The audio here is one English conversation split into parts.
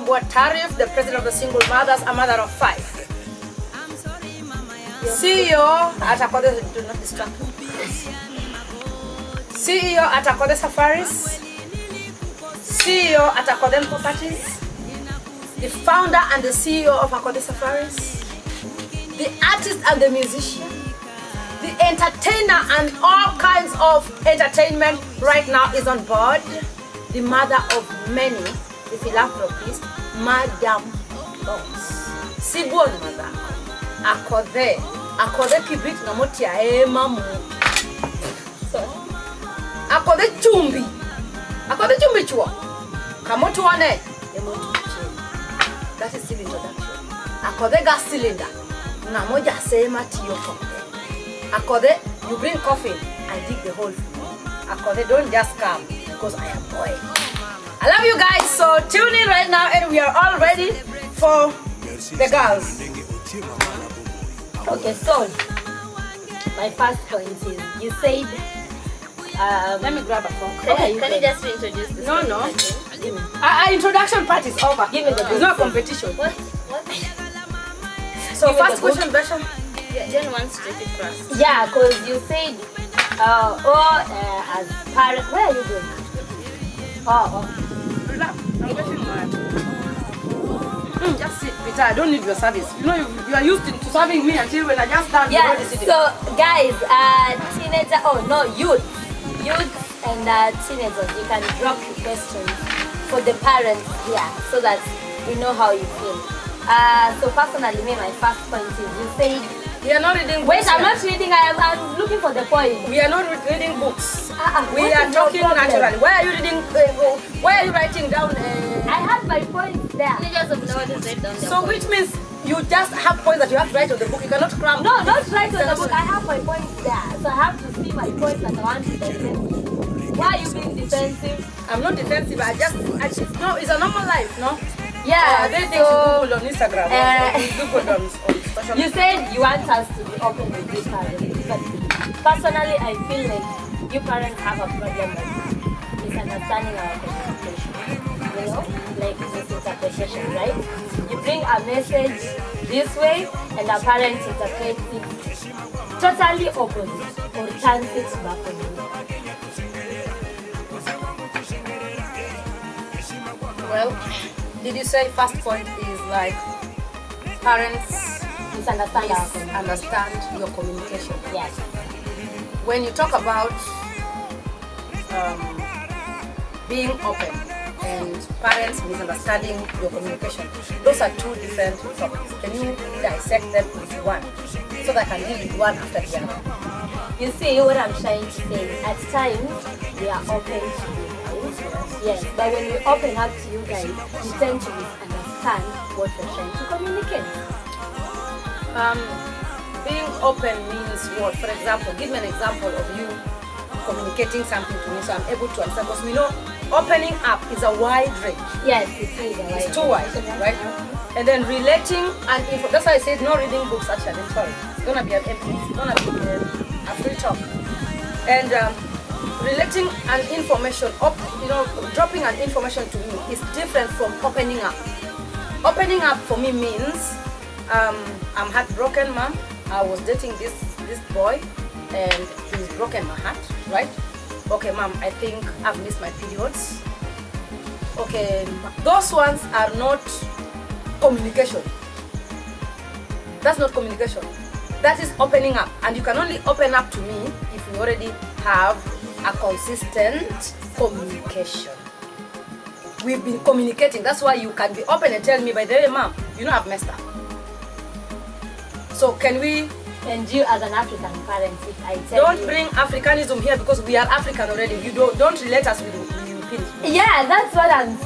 Mbua Tarif, the president of the Single Mothers, a mother of 5. CEO at Akothee, do not distract me. CEO at Akothee Safaris, CEO at Akothee Properties, the founder and the CEO of Akothee Safaris, the artist and the musician, the entertainer and all kinds of entertainment right now is on board, the mother of many, the philanthropist, Madam Boss. Sibon mother, Akothee kibrit na moti ya mamu. Akothee chumbi chua. Kamotu wane, emotu chumbi. That is still introduction. Akothee gas cylinder. Na moja sema tiyo kombe. Akothee, you bring coffee and dig the hole for me. Akothee, don't just come because I am boy. I love you guys, so tune in right now and we are all ready for the girls. Okay, so my first point is you said Let me grab a phone. can you just introduce this? No. Our introduction part is over. Give me the It's not competition. What? So Give me first the book. question, Besha. Jen wants to take it first. Yeah, because you said as parents. Where are you going? Oh. Relax. I'm getting mad. Just sit, Peter. I don't need your service. You know, you are used to serving me until when I just stand. Yeah, you're already sitting. so guys, youth and teenagers, you can drop your questions for the parents here so that we know how you feel. So personally, my first point is you said, We are not reading wait, books. I'm not reading, I'm looking for the point. We are not reading books. We what are is your talking problem? naturally. Why are you reading? Why are you writing down? I have my points there. Teenagers of nowadays write down their So which means you just have points that you have to write on the book. You cannot cram. No, not right on the book. I have my points there. So I have to see my points that I want to defend. Why are you being defensive? I'm not defensive. No, it's a normal life, no? Yeah, They think you Google on Instagram. Google on social you said you want us to be open with you parents, but personally I feel like you parents have a problem with misunderstanding our communication. You know, like misinterpretation, right? You bring a message this way and our parents interpret it totally opposite or turns it back on you. Well, did you say first point is like parents Misunderstand your communication? Yes. When you talk about being open and parents misunderstanding your communication, those are two different topics. Can you dissect them into one so that I can deal with one after the other? You see what I'm trying to say? At times, we are open to you guys. Yes, but when we open up to you guys, you tend to misunderstand what we're trying to communicate. Being open means what? For example, give me an example of you communicating something to me so I'm able to understand. Because we know opening up is a wide range. Yes, it is. It's too wide, right? And then relating and that's why I said no reading books actually. Sorry. It's gonna be it's gonna be a free talk. And relating an information dropping an information to me is different from opening up. Opening up for me means I'm heartbroken, mom. I was dating this boy and he's broken my heart, right? Okay, mom, I think I've missed my periods. Okay, those ones are not communication. That's not communication. That is opening up. And you can only open up to me if you already have a consistent communication. We've been communicating. That's why you can be open and tell me, by the way, mom, you know I've messed up. So can we... And you as an African parent, if I tell don't you... bring Africanism here because we are African already. You don't relate us with Europeans. Yeah, that's what I'm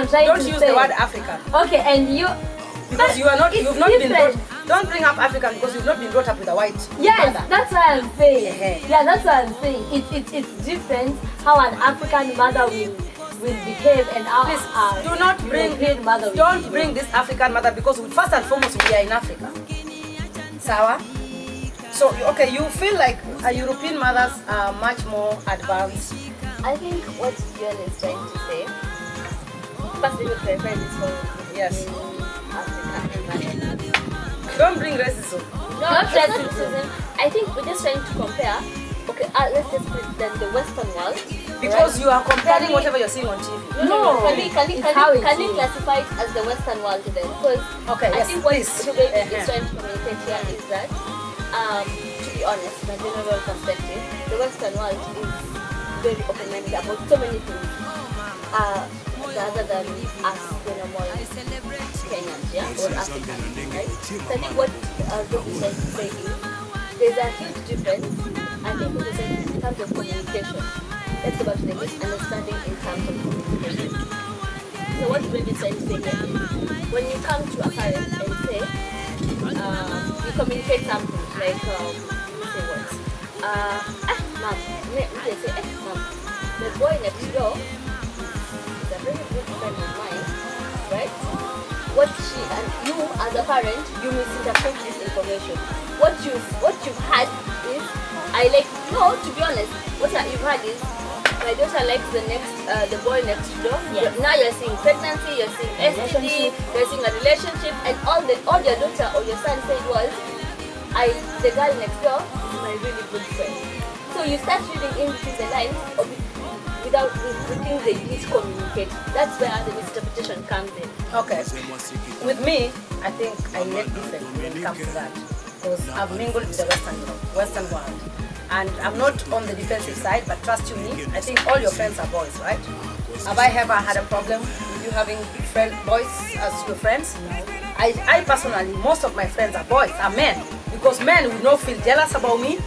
trying to say. Don't use the word African. Okay, and you... Because you've not been different. don't bring up African because you've not been brought up with a white Yes, mother. that's what I'm saying. Yeah. Yeah, that's what I'm saying. It's different how an African mother will behave and how Please, do not bring European mother will don't behave. bring this African mother because first and foremost we are in Africa. Sawa? So okay, you feel like European mothers are much more advanced. I think what Jen is trying to say, first let me clarify this for Yes. African environment. Don't bring racism. No, Not it's not racism. I think we're just trying to compare. Okay, let's just put then the Western world. Because you are comparing Can we- whatever you're seeing on TV. No, Can we it's how it can we is. classify it as the Western world then? Because Okay, I yes, think what please. Ruben Uh-huh. is trying to communicate here is that, to be honest, from a general perspective, the Western world is very open-minded about so many things. Rather than us, the normal Kenyans, yeah, or Africans, right? So I think what Ruben is trying to say is there's a huge difference. I think what you're saying in terms of communication. Let's go back to the misunderstanding in terms of communication. So what Ruben is trying to say here is when you come to a parent and say, you communicate something like, you say what? Mom, they say, mom, the boy next door is a very good friend of mine, right? What she and you as a parent, you misinterpret this information. What you've had is, no, to be honest, what you've had is, my daughter likes the boy next door. Yes. Now you're seeing pregnancy, you're seeing STD, you're seeing a relationship, and all your daughter or your son said was, the girl next door is my really good friend. So you start reading in between the lines of without the things they didn't communicate. That's where the misinterpretation comes in. Okay. With me, I think I relate differently when it comes to that. Because I've mingled with the Western world. And I'm not on the defensive side, but trust you me, I think all your friends are boys, right? Have I ever had a problem with you having boys as your friends? No. I personally, most of my friends are boys, are men. Because men will not feel jealous about me.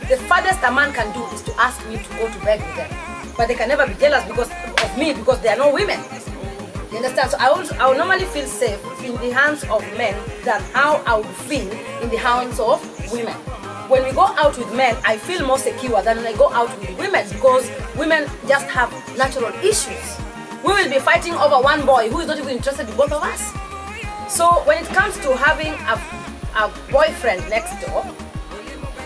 The farthest a man can do is to ask me to go to bed with them. But they can never be jealous because of me, because they are no women. You understand? So I will normally feel safe in the hands of men than how I would feel in the hands of women. When we go out with men, I feel more secure than when I go out with women because women just have natural issues. We will be fighting over one boy who is not even interested in both of us. So when it comes to having a boyfriend next door,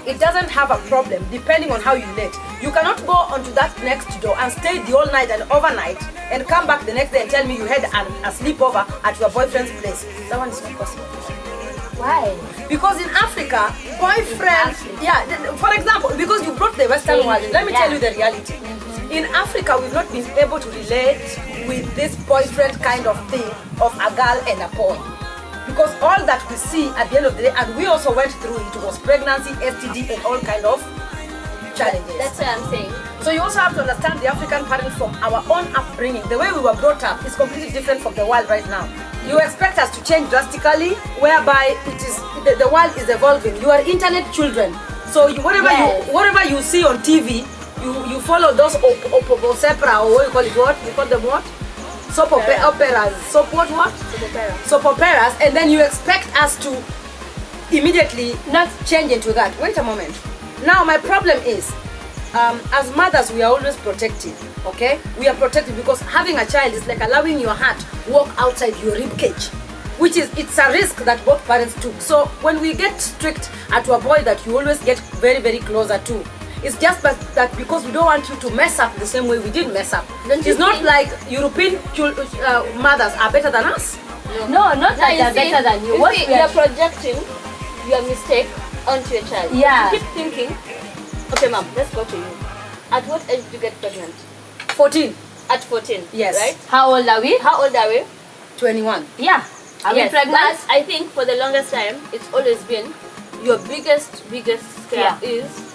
it doesn't have a problem depending on how you relate. You cannot go onto that next door and stay the whole night and overnight and come back the next day and tell me you had a sleepover at your boyfriend's place. That one is not possible. Why? Because in Africa, boyfriend, for example, because you brought the Western world, let me tell you the reality. In Africa, we've not been able to relate with this boyfriend kind of thing of a girl and a boy. Because all that we see at the end of the day, and we also went through it, was pregnancy, STD, and all kind of challenges. That's what I'm saying. So you also have to understand the African parents from our own upbringing. The way we were brought up is completely different from the world right now. You expect us to change drastically, whereby the world is evolving. You are internet children, so whatever you see on TV, you follow those opera or what you call it? What you call them? What? Soap operas. Soap what? Soap operas, and then you expect us to immediately not change into that. Wait a moment. Now my problem is, as mothers, we are always protective, okay? We are protective because having a child is like allowing your heart walk outside your rib cage, it's a risk that both parents took. So when we get strict at a boy that you always get very, very closer to, it's just that because we don't want you to mess up the same way we did mess up. It's not like European mothers are better than us. No, not that they're better than you. What You're projecting your mistake onto your child. Yeah. You keep thinking, okay, mom, let's go to you. At what age did you get pregnant? 14. At 14. Yes. Right? How old are we? How old are we? 21. Yeah. Are we Yes, pregnant? but I think for the longest time, it's always been your biggest scare is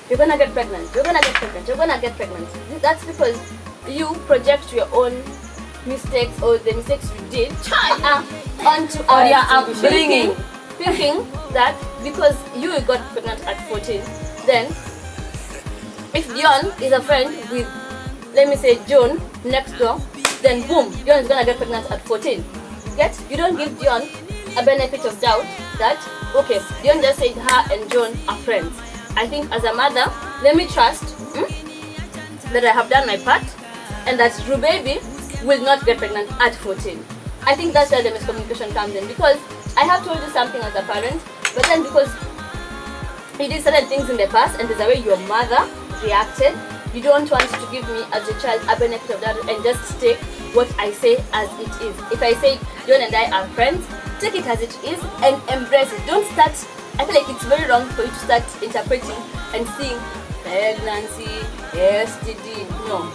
you're gonna get pregnant. You're gonna get pregnant. You're gonna get pregnant. That's because you project your own mistakes or the mistakes you did onto Or your us, upbringing. thinking that because you got pregnant at 14, then if Dion is a friend with, let me say, John next door, then boom, Dion is gonna get pregnant at 14. Yet you don't give Dion a benefit of doubt that okay, Dion just said her and John are friends. I think as a mother, let me trust that I have done my part and that Rubaby will not get pregnant at 14. I think that's where the miscommunication comes in, because I have told you something as a parent, but then because you did certain things in the past and there's a way your mother reacted, you don't want to give me as a child a benefit of doubt and just take what I say as it is. If I say John and I are friends, take it as it is and embrace it. Don't start, I feel like it's very wrong for you to start interpreting and seeing pregnancy, STD, no.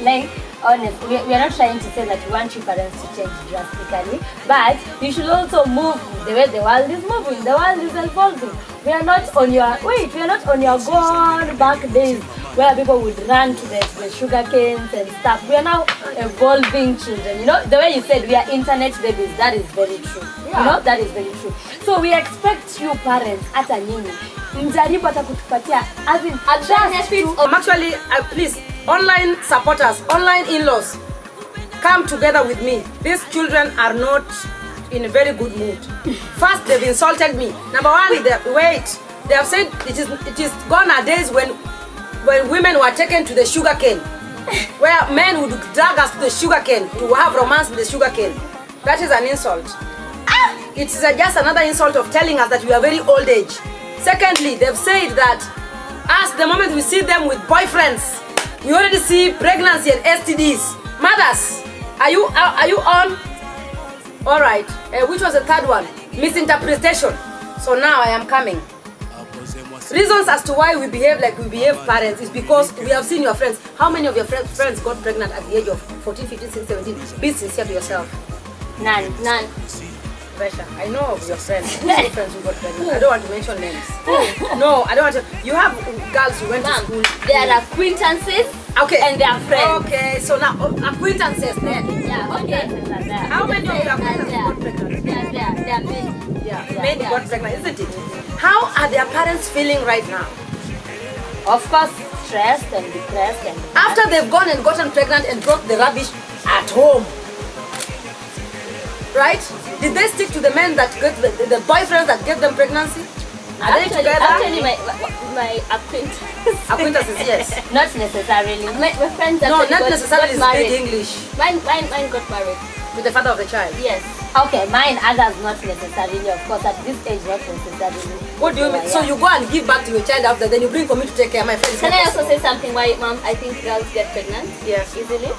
Like, honest, we are not trying to say that we want your parents to change drastically, but you should also move the way the world is moving. The world is evolving. We are not on your gone back days where people would run to the sugar canes and stuff. We are now evolving children. You know, the way you said we are internet babies, that is very true. Yeah. You know, that is very true. So we expect you parents, hata nyinyi, mjaribu hata kutupatia as in I'm actually, please, online supporters, online in-laws, come together with me. These children are not in a very good mood. First, they've insulted me. Number one, they have said it is gone are days when women were taken to the sugar cane, where men would drag us to the sugar cane to have romance with the sugar cane. That is an insult. It is just another insult of telling us that we are very old age. Secondly, they've said that us, the moment we see them with boyfriends, we already see pregnancy and STDs. Mothers, are you on? All right. Which was the third one? Misinterpretation. So now I am coming. Reasons as to why we behave like we behave parents is because we have seen your friends. How many of your friends got pregnant at the age of 14, 15, 16, 17? Be sincere to yourself. None. Pressure. I know of your friends. Who your friends who got pregnant? I don't want to mention names. No, I don't want to. You have girls who went to school. They are acquaintances. Okay. And they are friends. Okay, so now acquaintances then. Yeah, okay. How many of your acquaintances got pregnant? They are many. Yeah, many got pregnant, isn't it? How are their parents feeling right now? Of course, stressed and depressed and After they've gone and gotten pregnant and brought the rubbish at home. Right? Did they stick to the men that get the boyfriends that get them pregnancy? Are they together? Actually, my Acquaintances, yes. not necessarily. My friends No, actually not necessarily got speak married. English Mine got married. with the father of the child. Yes. Okay, mine, others not necessarily, of course, at this age not necessarily. What do you mean? So you go and give back to your child after, then you bring for me to take care of my friends. Can I also say something why, Mom, I think girls get pregnant? Yes. Easily?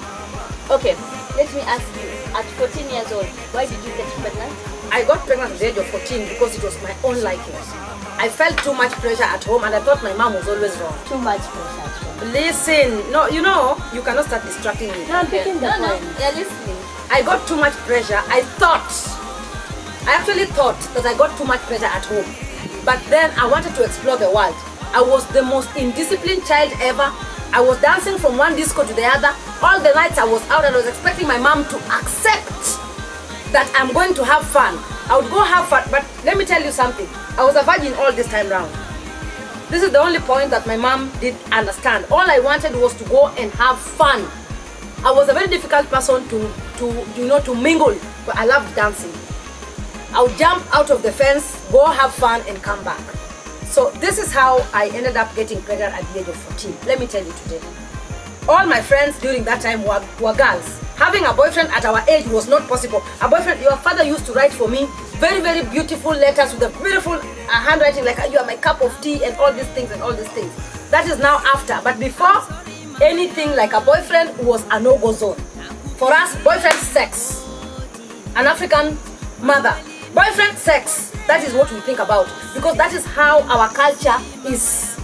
Okay, let me ask you. At 14 years old, why did you get pregnant? I got pregnant at the age of 14 because it was my own liking. I felt too much pressure at home and I thought my mom was always wrong. Too much pressure. Listen, no, you cannot start distracting me. No, I'm picking the No, point. you're listening. I got too much pressure. I actually thought that I got too much pressure at home. But then I wanted to explore the world. I was the most indisciplined child ever. I was dancing from one disco to the other. All the nights I was out and I was expecting my mom to accept that I'm going to have fun. I would go have fun, but let me tell you something. I was a virgin all this time round. This is the only point that my mom did understand. All I wanted was to go and have fun. I was a very difficult person to mingle, but I loved dancing. I would jump out of the fence, go have fun and come back. So this is how I ended up getting pregnant at the age of 14. Let me tell you today. All my friends during that time were girls. Having a boyfriend at our age was not possible. A boyfriend, your father used to write for me very, very beautiful letters with a beautiful handwriting, like you are my cup of tea and all these things and all these things. That is now after. But before, anything like a boyfriend was a no-go zone. For us, boyfriend sex. An African mother. Boyfriend sex. That is what we think about. Because that is how our culture is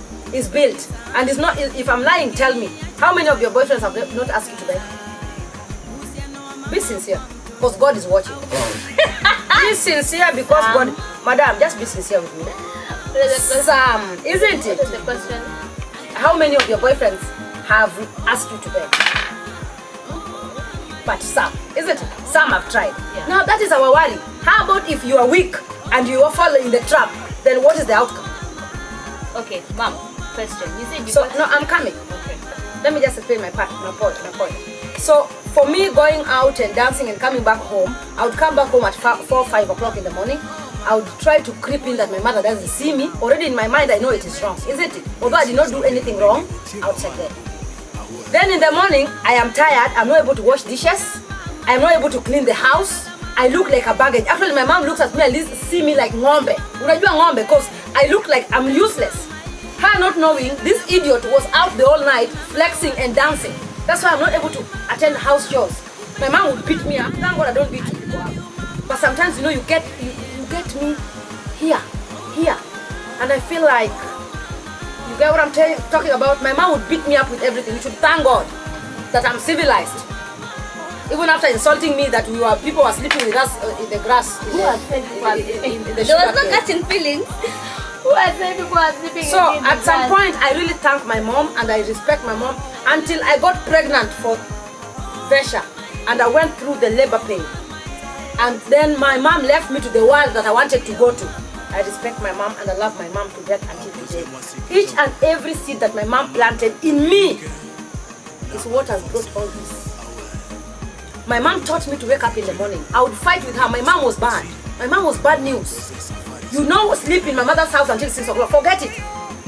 built. And it's not, if I'm lying, tell me. How many of your boyfriends have not asked you to bed? Be sincere. Because God is watching. Be sincere because God... Madam, just be sincere with me. Sam, isn't it? What is the question? How many of your boyfriends have asked you to bed? But some, isn't it? Some have tried. Yeah. Now that is our worry. How about if you are weak and you fall in the trap? Then what is the outcome? Okay, Mom, question. You said you So, got... no, I'm coming. Okay. Let me just explain my point. So, for me going out and dancing and coming back home, I would come back home at 4, 5 o'clock in the morning. I would try to creep in that my mother doesn't see me. Already in my mind, I know it is wrong, isn't it? Although I did not do anything wrong outside there. Then in the morning, I am tired. I'm not able to wash dishes. I'm not able to clean the house. I look like a baggage. Actually, my mom looks at me and see me like ng'ombe. Unajua ng'ombe, because I look like I'm useless. Her not knowing this idiot was out the whole night flexing and dancing. That's why I'm not able to attend house chores. My mom would beat me up. Thank God I don't beat people up. But sometimes, you know, you get me here, and I feel like, you get what I'm talking about? My mom would beat me up with everything. You should thank God that I'm civilized. Even after insulting me that people were sleeping with us in the grass. Who has said people are sleeping? There was no catching feelings. Who has said people are sleeping? So at some point, I really thank my mom and I respect my mom until I got pregnant for Vesha and I went through the labor pain. And then my mom left me to the world that I wanted to go to. I respect my mom and I love my mom to death until today. Each and every seed that my mom planted in me is what has brought all this. My mom taught me to wake up in the morning. I would fight with her. My mom was bad. My mom was bad news. You know, sleep in my mother's house until 6 o'clock. Forget it.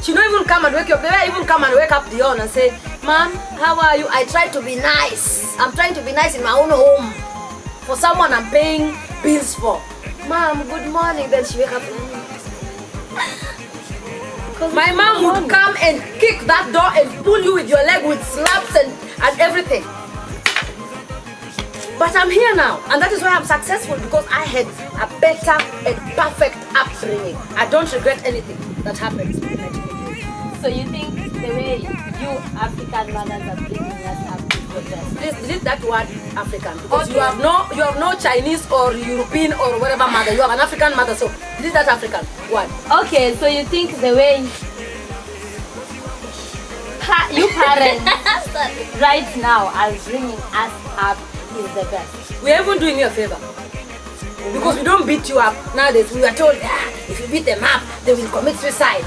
She don't even come and wake you up. They don't even come and wake up Dion and say, Mom, how are you? I try to be nice. I'm trying to be nice in my own home. For someone I'm paying bills for. Mom, good morning. Then she wake up. My mom would come and kick that door and pull you with your leg with slaps and everything. But I'm here now, and that is why I'm successful, because I had a better and perfect upbringing. I don't regret anything that happened. So you think the way you African mothers are bringing us up is the best? Please delete that word African, because you have no Chinese or European or whatever mother. You have an African mother, so delete that African word. Okay, so you think the way you parents right now are bringing us up is the best? We're even doing you a favor. Because we don't beat you up. Nowadays, we are told, if you beat them up, they will commit suicide.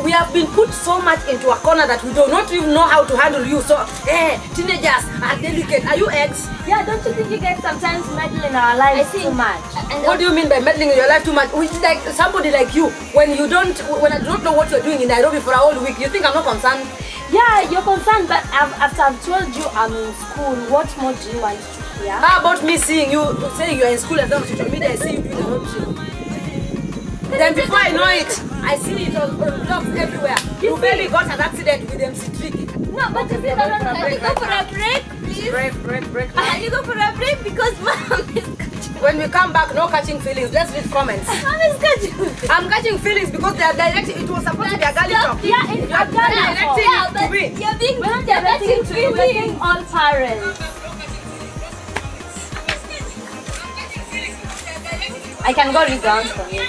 We have been put so much into a corner that we do not even know how to handle you. So, teenagers are delicate. Are you eggs? Yeah, don't you think you guys sometimes meddle in our lives too much? What do you mean by meddling in your life too much? Which is like somebody like you, when I do not know what you're doing in Nairobi for a whole week, you think I'm not concerned? Yeah, you're concerned, but after I've told you I'm in school, what more do you want to hear? How about me seeing you, saying you're in school and on social media, I see you doing the whole shit. Then before I know it, I see it on vlogs everywhere. You barely got an accident with MC Tricky. No, but you see that Can you go for a break, please? Break. Can you go for a break? Because Mom is catching. When we come back, no catching feelings. Let's read comments. Mom is catching. I'm catching feelings because they are directing. It was supposed to be a girly talk. Yeah, it's a girly talk. Yeah, but to me. you're being We're not directing to you, we're saying all parents. I can go read down from you.